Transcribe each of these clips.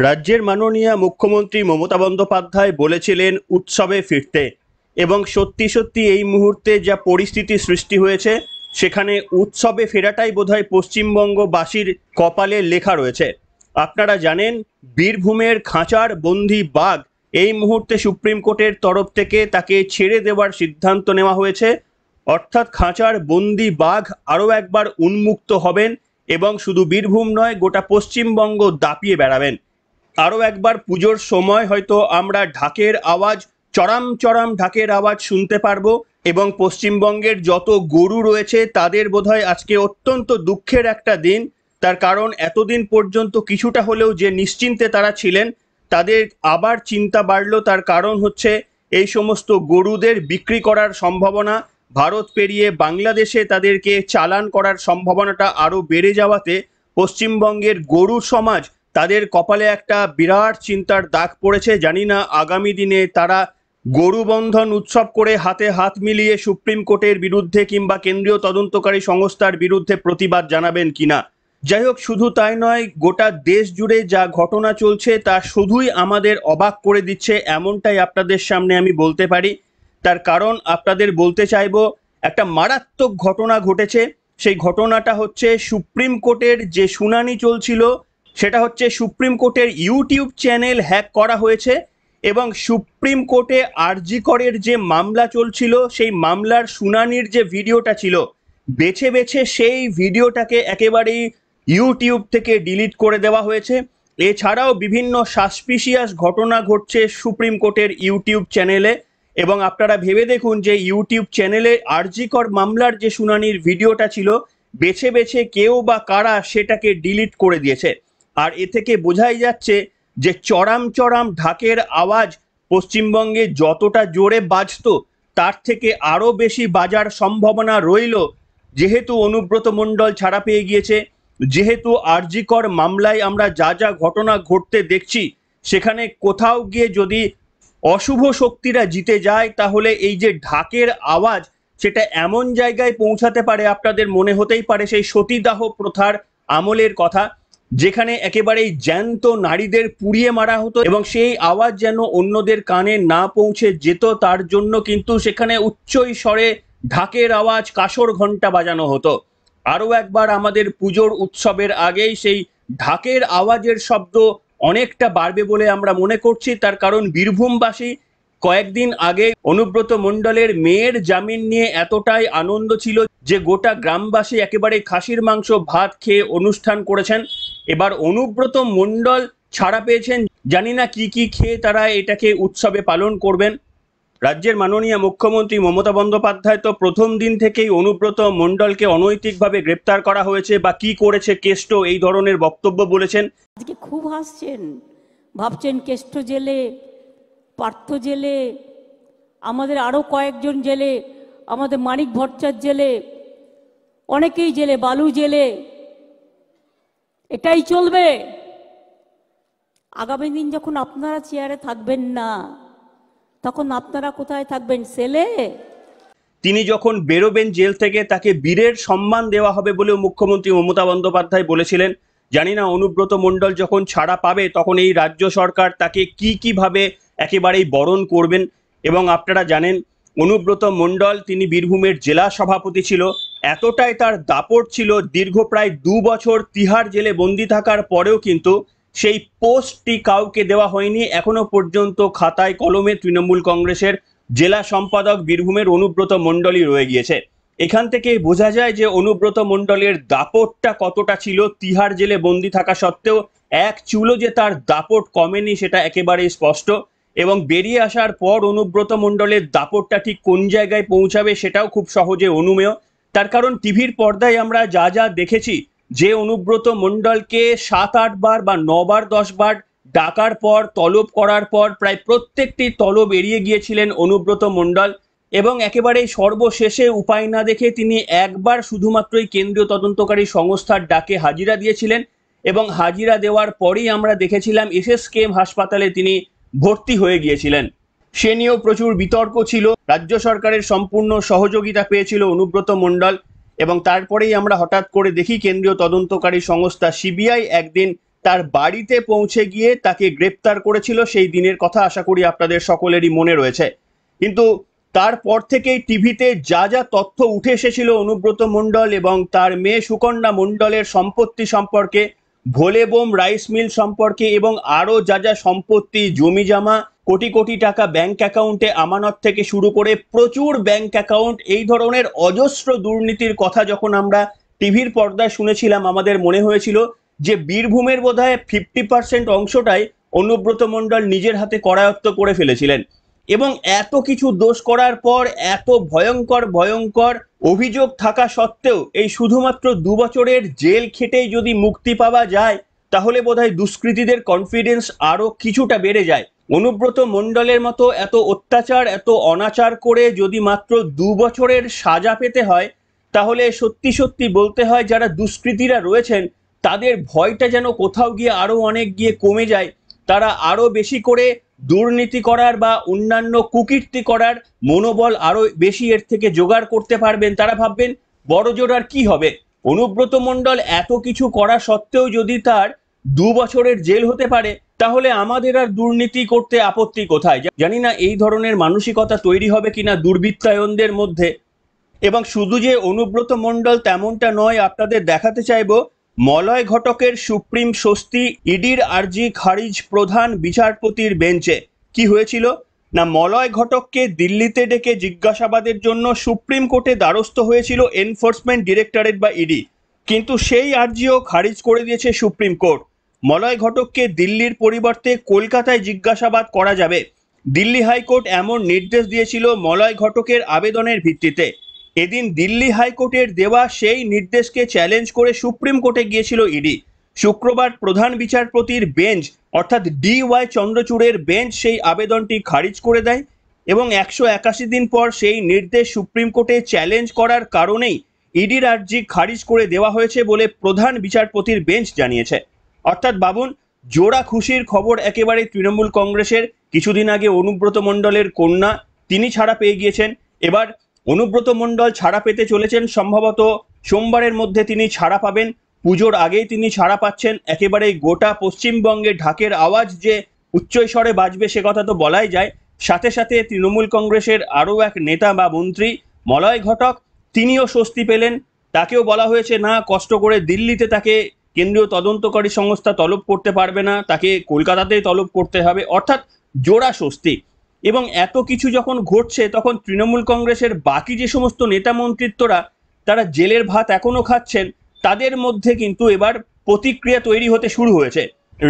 রাজ্যের মাননীয় মুখ্যমন্ত্রী মমতা বন্দ্যোপাধ্যায় বলেছিলেন উৎসবে ফিরতে, এবং সত্যি সত্যি এই মুহূর্তে যা পরিস্থিতি সৃষ্টি হয়েছে সেখানে উৎসবে ফেরাটাই বোধহয় পশ্চিমবঙ্গবাসীর কপালে লেখা রয়েছে। আপনারা জানেন, বীরভূমের খাঁচার বন্দি বাঘ এই মুহূর্তে সুপ্রিম কোর্টের তরফ থেকে তাকে ছেড়ে দেওয়ার সিদ্ধান্ত নেওয়া হয়েছে। অর্থাৎ খাঁচার বন্দি বাঘ আরও একবার উন্মুক্ত হবেন এবং শুধু বীরভূম নয়, গোটা পশ্চিমবঙ্গ দাপিয়ে বেড়াবেন। আরও একবার পুজোর সময় হয়তো আমরা ঢাকের আওয়াজ, চড়াম চড়াম ঢাকের আওয়াজ শুনতে পারবো, এবং পশ্চিমবঙ্গের যত গরু রয়েছে তাদের বোধহয় আজকে অত্যন্ত দুঃখের একটা দিন। তার কারণ এতদিন পর্যন্ত কিছুটা হলেও যে নিশ্চিন্তে তারা ছিলেন, তাদের আবার চিন্তা বাড়লো। তার কারণ হচ্ছে এই সমস্ত গরুদের বিক্রি করার সম্ভাবনা, ভারত পেরিয়ে বাংলাদেশে তাদেরকে চালান করার সম্ভাবনাটা আরও বেড়ে যাওয়াতে পশ্চিমবঙ্গের গরু সমাজ, তাদের কপালে একটা বিরাট চিন্তার দাগ পড়েছে। জানি না আগামী দিনে তারা গরু বন্ধন উৎসব করে হাতে হাত মিলিয়ে সুপ্রিম কোর্টের বিরুদ্ধে কিংবা কেন্দ্রীয় তদন্তকারী সংস্থার বিরুদ্ধে প্রতিবাদ জানাবেন কিনা। যাই হোক, শুধু তাই নয়, গোটা দেশ জুড়ে যা ঘটনা চলছে তা শুধুই আমাদের অবাক করে দিচ্ছে, এমনটাই আপনাদের সামনে আমি বলতে পারি। তার কারণ আপনাদের বলতে চাইবো, একটা মারাত্মক ঘটনা ঘটেছে। সেই ঘটনাটা হচ্ছে সুপ্রিম কোর্টের যে শুনানি চলছিল, সেটা হচ্ছে সুপ্রিম কোর্টের ইউটিউব চ্যানেল হ্যাক করা হয়েছে, এবং সুপ্রিম কোর্টে আরজি করের যে মামলা চলছিল সেই মামলার শুনানির যে ভিডিওটা ছিল, বেছে বেছে সেই ভিডিওটাকে একেবারেই ইউটিউব থেকে ডিলিট করে দেওয়া হয়েছে। এছাড়াও বিভিন্ন সাসপিশিয়াস ঘটনা ঘটছে সুপ্রিম কোর্টের ইউটিউব চ্যানেলে, এবং আপনারা ভেবে দেখুন যে ইউটিউব চ্যানেলে আরজি কর মামলার যে শুনানির ভিডিওটা ছিল, বেছে বেছে কেউ বা কারা সেটাকে ডিলিট করে দিয়েছে। আর এ থেকে বোঝাই যাচ্ছে যে চড়াম চড়াম ঢাকের আওয়াজ পশ্চিমবঙ্গে যতটা জোরে বাজতো তার থেকে আরও বেশি বাজার সম্ভাবনা রইল, যেহেতু অনুব্রত মণ্ডল ছাড়া পেয়ে গিয়েছে, যেহেতু আরজি কর মামলায় আমরা যা যা ঘটনা ঘটতে দেখছি, সেখানে কোথাও গিয়ে যদি অশুভ শক্তিরা জিতে যায় তাহলে এই যে ঢাকের আওয়াজ, সেটা এমন জায়গায় পৌঁছাতে পারে, আপনাদের মনে হতেই পারে সেই সতীদাহ প্রথার আমলের কথা, যেখানে একেবারেই জ্যান্ত নারীদের পুড়িয়ে মারা হতো, এবং সেই আওয়াজ যেন অন্যদের কানে না পৌঁছে যেত তার জন্য কিন্তু সেখানে উচ্চই স্বরে ঢাকের আওয়াজ, কাসর ঘন্টা বাজানো হতো। আরও একবার আমাদের পুজোর উৎসবের আগেই সেই ঢাকের আওয়াজের শব্দ অনেকটা বাড়বে বলে আমরা মনে করছি। তার কারণ বীরভূমবাসী কয়েকদিন আগে অনুব্রত মণ্ডলের মেয়ের জামিন নিয়ে এতটাই আনন্দ ছিল যে গোটা গ্রামবাসী একেবারে খাসির মাংস ভাত খেয়ে অনুষ্ঠান করেছেন। এবার অনুব্রত মণ্ডল ছাড়া পেয়েছেন, জানি না কি কি খেয়ে তারা এটাকে উৎসবে পালন করবেন। রাজ্যের মাননীয় মুখ্যমন্ত্রী মমতা বন্দ্যোপাধ্যায় তো প্রথম দিন থেকেই অনুব্রত মণ্ডলকে অনৈতিকভাবে গ্রেপ্তার করা হয়েছে বা কি করেছে কেষ্ট, এই ধরনের বক্তব্য বলেছেন। আজকে খুব হাসছেন, ভাবছেন কেষ্ট জেলে, পার্থ জেলে, আমাদের আরও কয়েকজন জেলে, আমাদের মানিক ভট্টাচার্য জেলে, অনেকেই জেলে, বালু জেলে, এটাই চলবে। আগামী দিন যখন আপনারা চেয়ারে থাকবেন না, তখন আপনারা কোথায় থাকবেন? সেলে। তিনি যখন বেরোবেন জেল থেকে, তাকে বীরের সম্মান দেওয়া হবে বলেও মুখ্যমন্ত্রী মমতা বন্দ্যোপাধ্যায় বলেছিলেন। জানি না অনুব্রত মণ্ডল যখন ছাড়া পাবে তখন এই রাজ্য সরকার তাকে কিভাবে একেবারেই বরণ করবেন। এবং আপনারা জানেন, অনুব্রত মণ্ডল তিনি বীরভূমের জেলা সভাপতি ছিল, এতটাই তার দাপট ছিল, দীর্ঘ প্রায় 2 বছর তিহার জেলে বন্দি থাকার পরেও কিন্তু সেই পোস্টটি কাউকে দেওয়া হয়নি। এখনো পর্যন্ত খাতায় কলমে তৃণমূল কংগ্রেসের জেলা সম্পাদক বীরভূমের অনুব্রত মণ্ডলই রয়ে গিয়েছে। এখান থেকে বোঝা যায় যে অনুব্রত মণ্ডলের দাপটটা কতটা ছিল। তিহার জেলে বন্দি থাকা সত্ত্বেও এক চুলো যে তার দাপট কমেনি সেটা একেবারেই স্পষ্ট, এবং বেরিয়ে আসার পর অনুব্রত মণ্ডলের দাপটটা ঠিক কোন জায়গায় পৌঁছাবে সেটাও খুব সহজে অনুমেয়। তার কারণ টিভির পর্দায় আমরা যা যা দেখেছি, যে অনুব্রত মণ্ডলকে 7-8 বার বা 9 বার 10 বার ডাকার পর, তলব করার পর প্রায় প্রত্যেকটি তলব এড়িয়ে গিয়েছিলেন অনুব্রত মণ্ডল, এবং একেবারে সর্বশেষে উপায় না দেখে তিনি একবার শুধুমাত্রই কেন্দ্রীয় তদন্তকারী সংস্থার ডাকে হাজিরা দিয়েছিলেন, এবং হাজিরা দেওয়ার পরেই আমরা দেখেছিলাম এসএসকেএম হাসপাতালে তিনি ভর্তি হয়ে গিয়েছিলেন। সে নিয়েও প্রচুর বিতর্ক ছিল। রাজ্য সরকারের সম্পূর্ণ সহযোগিতা পেয়েছিল অনুব্রত মণ্ডল, এবং তারপরেই আমরা হঠাৎ করে দেখি কেন্দ্রীয় তদন্তকারী সংস্থা সিবিআই একদিন তার বাড়িতে পৌঁছে গিয়ে তাকে গ্রেপ্তার করেছিল। সেই দিনের কথা আশা করি আপনাদের সকলেরই মনে রয়েছে। কিন্তু তারপর থেকেই টিভিতে যা যা তথ্য উঠে এসেছিল অনুব্রত মণ্ডল এবং তার মেয়ে সুকন্যা মণ্ডলের সম্পত্তি সম্পর্কে, ভোলে বোম রাইস মিল সম্পর্কে এবং আরো যা যা সম্পত্তি, জমি জমা, কোটি কোটি টাকা ব্যাংক অ্যাকাউন্টে আমানত থেকে শুরু করে প্রচুর ব্যাংক অ্যাকাউন্ট, এই ধরনের অজস্র দুর্নীতির কথা যখন আমরা টিভির পর্দায় শুনেছিলাম, আমাদের মনে হয়েছিল যে বীরভূমের বোধহয় 50% অংশটাই অনুব্রত মণ্ডল নিজের হাতে করায়ত্ত করে ফেলেছিলেন। এবং এত কিছু দোষ করার পর, এত ভয়ঙ্কর ভয়ঙ্কর অভিযোগ থাকা সত্ত্বেও এই শুধুমাত্র 2 বছরের জেল খেটেই যদি মুক্তি পাওয়া যায়, তাহলে বোধহয় দুষ্কৃতীদের কনফিডেন্স আরো কিছুটা বেড়ে যায়। অনুব্রত মণ্ডলের মতো এত অত্যাচার, এত অনাচার করে যদি মাত্র 2 বছরের সাজা পেতে হয়, তাহলে সত্যি সত্যি বলতে হয় যারা দুষ্কৃতীরা রয়েছেন তাদের ভয়টা যেন কোথাও গিয়ে আরো অনেক গিয়ে কমে যায়। তারা আরো বেশি করে দুর্নীতি করার বা অন্যান্য কুকীর্তি করার মনোবল আরো বেশি এর থেকে জোগাড় করতে পারবেন। তারা ভাববেন বড়জোর আর কি হবে, অনুব্রত মণ্ডল এত কিছু করা সত্ত্বেও যদি তার 2 বছরের জেল হতে পারে, তাহলে আমাদের আর দুর্নীতি করতে আপত্তি কোথায়। জানি না এই ধরনের মানসিকতা তৈরি হবে কিনা দুর্বৃত্তায়নদের মধ্যে। এবং শুধু যে অনুব্রত মণ্ডল তেমনটা নয়, আপনাদের দেখাতে চাইবো মলয় ঘটকের সুপ্রিম স্বস্তি, ইডির আর্জি খারিজ প্রধান বিচারপতির বেঞ্চে। কি হয়েছিল না, মলয় ঘটককে দিল্লিতে ডেকে জিজ্ঞাসাবাদের জন্য সুপ্রিম কোর্টে দ্বারস্থ হয়েছিল এনফোর্সমেন্ট ডিরেক্টরেট বা ইডি, কিন্তু সেই আর্জিও খারিজ করে দিয়েছে সুপ্রিম কোর্ট। মলয় ঘটককে দিল্লির পরিবর্তে কলকাতায় জিজ্ঞাসাবাদ করা যাবে। দিল্লি হাইকোর্ট এমন নির্দেশ দিয়েছিল মলয় ঘটকের আবেদনের ভিত্তিতে। এদিন দিল্লি হাইকোর্টের দেওয়া সেই নির্দেশকে চ্যালেঞ্জ করে সুপ্রিম কোর্টে গিয়েছিল ইডি। শুক্রবার প্রধান বিচারপতির বেঞ্চ অর্থাৎ DY চন্দ্রচূড়ের বেঞ্চ সেই আবেদনটি খারিজ করে দেয় এবং 181 দিন পর সেই নির্দেশ সুপ্রিম কোর্টে চ্যালেঞ্জ করার কারণেই ইডির আর্জি খারিজ করে দেওয়া হয়েছে বলে প্রধান বিচারপতির বেঞ্চ জানিয়েছে। অর্থাৎ ভাবুন, জোড়া খুশির খবর একেবারে তৃণমূল কংগ্রেসের। কিছুদিন আগে অনুব্রত মণ্ডলের কন্যা তিনি ছাড়া পেয়ে গিয়েছেন, এবার অনুব্রত মণ্ডল ছাড়া পেতে চলেছেন। সম্ভবত সোমবারের মধ্যে তিনি ছাড়া পাবেন, পুজোর আগেই তিনি ছাড়া পাচ্ছেন। একেবারে গোটা পশ্চিমবঙ্গে ঢাকের আওয়াজ যে উচ্চস্বরে বাজবে সে কথা তো বলাই যায়। সাথে সাথে তৃণমূল কংগ্রেসের আরও এক নেতা বা মন্ত্রী মলয় ঘটক, তিনিও স্বস্তি পেলেন। তাকেও বলা হয়েছে না, কষ্ট করে দিল্লিতে তাকে কেন্দ্রীয় তদন্তকারী সংস্থা তলব করতে পারবে না, তাকে কলকাতাতেই তলব করতে হবে। অর্থাৎ জোড়া স্বস্তি। এবং এত কিছু যখন ঘটছে, তখন তৃণমূল কংগ্রেসের বাকি যে সমস্ত নেতা মন্ত্রিত্বরা তারা জেলের ভাত এখনো খাচ্ছেন, তাদের মধ্যে কিন্তু এবার প্রতিক্রিয়া তৈরি হতে শুরু হয়েছে।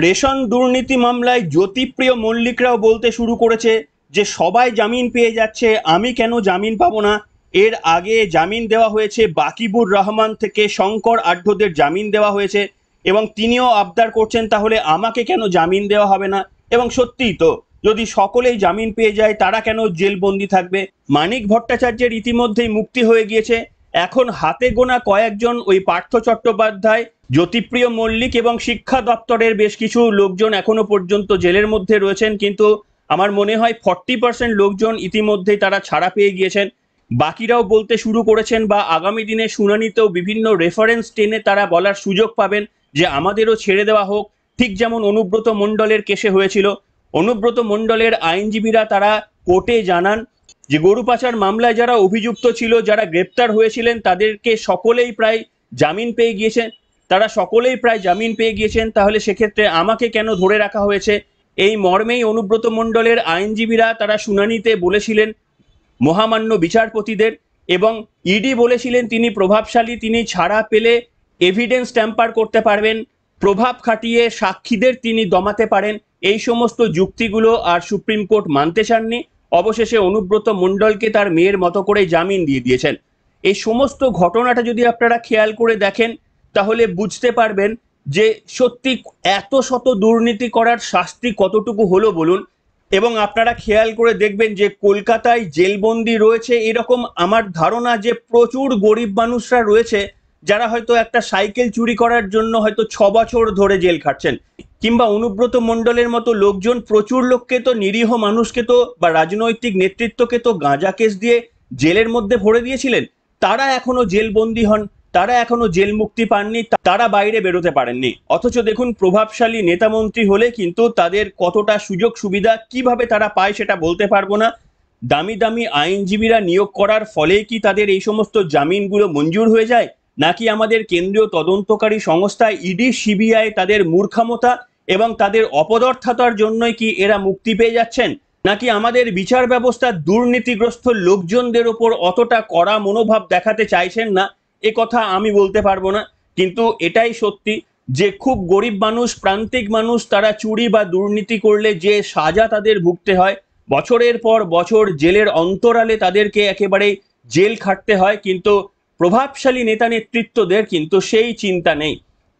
রেশন দুর্নীতি মামলায় জ্যোতিপ্রিয় মল্লিকরাও বলতে শুরু করেছে যে সবাই জামিন পেয়ে যাচ্ছে, আমি কেন জামিন পাবো না। এর আগে জামিন দেওয়া হয়েছে বাকিবুর রহমান থেকে শঙ্কর আঢ্যদের জামিন দেওয়া হয়েছে এবং তিনিও আবদার করছেন তাহলে আমাকে কেন জামিন দেওয়া হবে না। এবং সত্যিই তো, যদি সকলেই জামিন পেয়ে যায় তারা কেন জেলবন্দি থাকবে। মানিক ভট্টাচার্যের ইতিমধ্যেই মুক্তি হয়ে গিয়েছে। এখন হাতে গোনা কয়েকজন, ওই পার্থ চট্টোপাধ্যায়, জ্যোতিপ্রিয় মল্লিক এবং শিক্ষা দপ্তরের বেশ কিছু লোকজন এখনো পর্যন্ত জেলের মধ্যে রয়েছেন। কিন্তু আমার মনে হয় 40% লোকজন ইতিমধ্যেই তারা ছাড়া পেয়ে গিয়েছেন। বাকিরাও বলতে শুরু করেছেন বা আগামী দিনে শুনানিতেও বিভিন্ন রেফারেন্স টেনে তারা বলার সুযোগ পাবেন যে আমাদেরও ছেড়ে দেওয়া হোক, ঠিক যেমন অনুব্রত মণ্ডলের কেসে হয়েছিল। অনুব্রত মণ্ডলের আইনজীবীরা তারা কোর্টে জানান যে গরু পাচার মামলায় যারা অভিযুক্ত ছিল, যারা গ্রেপ্তার হয়েছিলেন, তাদেরকে সকলেই প্রায় জামিন পেয়ে গিয়েছেন, তারা সকলেই প্রায় জামিন পেয়ে গিয়েছেন। তাহলে সেক্ষেত্রে আমাকে কেন ধরে রাখা হয়েছে, এই মর্মেই অনুব্রত মণ্ডলের আইনজীবীরা তারা শুনানিতে বলেছিলেন মহামান্য বিচারপতিদের। এবং ইডি বলেছিলেন তিনি প্রভাবশালী, তিনি ছাড়া পেলে এভিডেন্স ট্যাম্পার করতে পারবেন, প্রভাব খাটিয়ে সাক্ষীদের তিনি দমাতে পারেন। এই সমস্ত যুক্তিগুলো আর সুপ্রিম কোর্ট মানতে চাননি। অবশেষে অনুব্রত মণ্ডলকে তার মেয়ের মতো করে জামিন দিয়ে দিয়েছেন। এই সমস্ত ঘটনাটা যদি আপনারা খেয়াল করে দেখেন, তাহলে বুঝতে পারবেন যে সত্যি এত শত দুর্নীতি করার শাস্তি কতটুকু হলো বলুন। এবং আপনারা খেয়াল করে দেখবেন যে কলকাতায় জেলবন্দি রয়েছে এরকম আমার ধারণা যে প্রচুর গরিব মানুষরা রয়েছে, যারা হয়তো একটা সাইকেল চুরি করার জন্য হয়তো 6 বছর ধরে জেল খাটছেন। কিংবা অনুব্রত মণ্ডলের মতো লোকজন প্রচুর লোককে তো, নিরীহ মানুষকে তো বা রাজনৈতিক নেতৃত্বকে তো গাঁজা কেস দিয়ে জেলের মধ্যে ভরে দিয়েছিলেন, তারা এখনো জেলবন্দি হন। তারা এখনো জেল মুক্তি পাননি, তারা বাইরে বেরোতে পারেননি। অথচ দেখুন, প্রভাবশালী নেতামন্ত্রী হলে কিন্তু তাদের কতটা সুযোগ সুবিধা কিভাবে তারা পায় সেটা বলতে পারবো না। দামি দামি আইনজীবীরা নিয়োগ করার ফলেই কি তাদের এই সমস্ত জামিনগুলো মঞ্জুর হয়ে যায়, নাকি আমাদের কেন্দ্রীয় তদন্তকারী সংস্থা ইডি সিবিআই তাদের মূর্খামতা এবং তাদের অপদার্থতার জন্যই কি এরা মুক্তি পেয়ে যাচ্ছেন, নাকি আমাদের বিচার ব্যবস্থার দুর্নীতিগ্রস্ত লোকজনদের ওপর অতটা কড়া মনোভাব দেখাতে চাইছেন না, এ কথা আমি বলতে পারবো না। কিন্তু এটাই সত্যি যে খুব গরিব মানুষ, প্রান্তিক মানুষ, তারা চুরি বা দুর্নীতি করলে যে সাজা তাদের ভুগতে হয়, বছরের পর বছর জেলের অন্তরালে তাদেরকে একেবারে জেল খাটতে হয়, কিন্তু প্রভাবশালী নেতা নেতৃত্বদের কিন্তু সেই চিন্তা নেই।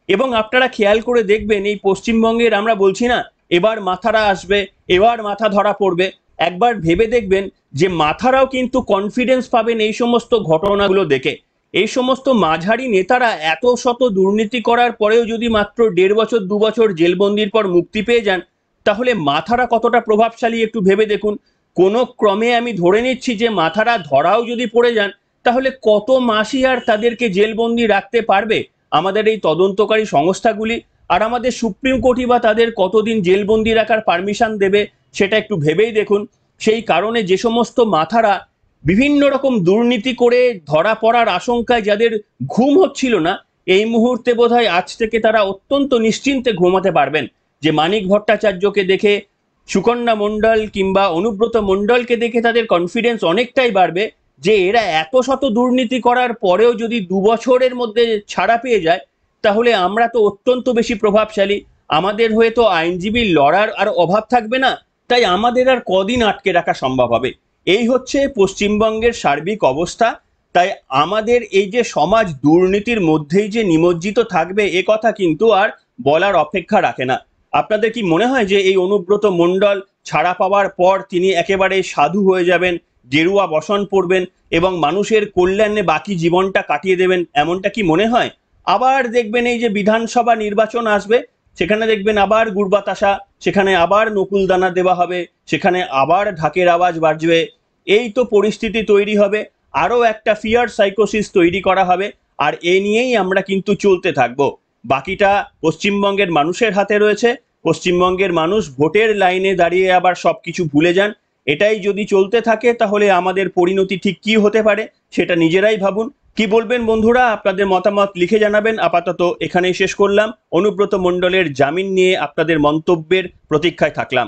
এবং আপনারা খেয়াল করে দেখবেন, এই পশ্চিমবঙ্গের, আমরা বলছি না এবার মাথারা আসবে, এবার মাথা ধরা পড়বে, একবার ভেবে দেখবেন যে মাথারাও কিন্তু কনফিডেন্স পাবেন এই সমস্ত ঘটনাগুলো দেখে। এই সমস্ত মাঝারি নেতারা এত শত দুর্নীতি করার পরেও যদি মাত্র 1.5 বছর 2 বছর জেলবন্দির পর মুক্তি পেয়ে যান, তাহলে মাথারা কতটা প্রভাবশালী একটু ভেবে দেখুন। কোনো ক্রমে আমি ধরে নিচ্ছি যে মাথারা ধরাও যদি পড়ে যান, তাহলে কত মাসই আর তাদেরকে জেলবন্দি রাখতে পারবে আমাদের এই তদন্তকারী সংস্থাগুলি? আর আমাদের সুপ্রিম কোর্টই বা তাদের কতদিন জেলবন্দি রাখার পারমিশন দেবে সেটা একটু ভেবেই দেখুন। সেই কারণে যে সমস্ত মাথারা বিভিন্ন রকম দুর্নীতি করে ধরা পড়ার আশঙ্কায় যাদের ঘুম হচ্ছিল না, এই মুহূর্তে বোধহয় আজ থেকে তারা অত্যন্ত নিশ্চিন্তে ঘুমাতে পারবেন যে মানিক ভট্টাচার্যকে দেখে, সুকন্যা মণ্ডল কিংবা অনুব্রত মণ্ডলকে দেখে তাদের কনফিডেন্স অনেকটাই বাড়বে যে এরা এত শত দুর্নীতি করার পরেও যদি 2 বছরের মধ্যে ছাড়া পেয়ে যায়, তাহলে আমরা তো অত্যন্ত বেশি প্রভাবশালী, আমাদের হয়ে তো আইনজীবী লড়ার আর অভাব থাকবে না, তাই আমাদের আর কদিন আটকে রাখা সম্ভব হবে? এই হচ্ছে পশ্চিমবঙ্গের সার্বিক অবস্থা। তাই আমাদের এই যে সমাজ দুর্নীতির মধ্যেই যে নিমজ্জিত থাকবে, এ কথা কিন্তু আর বলার অপেক্ষা রাখে না। আপনাদের কি মনে হয় যে এই অনুব্রত মণ্ডল ছাড়া পাওয়ার পর তিনি একেবারে সাধু হয়ে যাবেন, গেরুয়া বসন পরবেন এবং মানুষের কল্যাণে বাকি জীবনটা কাটিয়ে দেবেন, এমনটা কি মনে হয়? আবার দেখবেন এই যে বিধানসভা নির্বাচন আসবে, সেখানে দেখবেন আবার গুড়বাতাসা, সেখানে আবার নকুলদানা দেওয়া হবে, সেখানে আবার ঢাকের আওয়াজ বাজবে। এই তো পরিস্থিতি তৈরি হবে, আরও একটা ফিয়ার সাইকোসিস তৈরি করা হবে, আর এ নিয়েই আমরা কিন্তু চলতে থাকবো। বাকিটা পশ্চিমবঙ্গের মানুষের হাতে রয়েছে। পশ্চিমবঙ্গের মানুষ ভোটের লাইনে দাঁড়িয়ে আবার সবকিছু ভুলে যান। এটাই যদি চলতে থাকে তাহলে আমাদের পরিণতি ঠিক কি হতে পারে সেটা নিজেরাই ভাবুন। কি বলবেন বন্ধুরা? আপনাদের মতামত লিখে জানাবেন। আপাতত এখানেই শেষ করলাম। অনুব্রত মণ্ডলের জামিন নিয়ে আপনাদের মন্তব্যের প্রতীক্ষায় থাকলাম।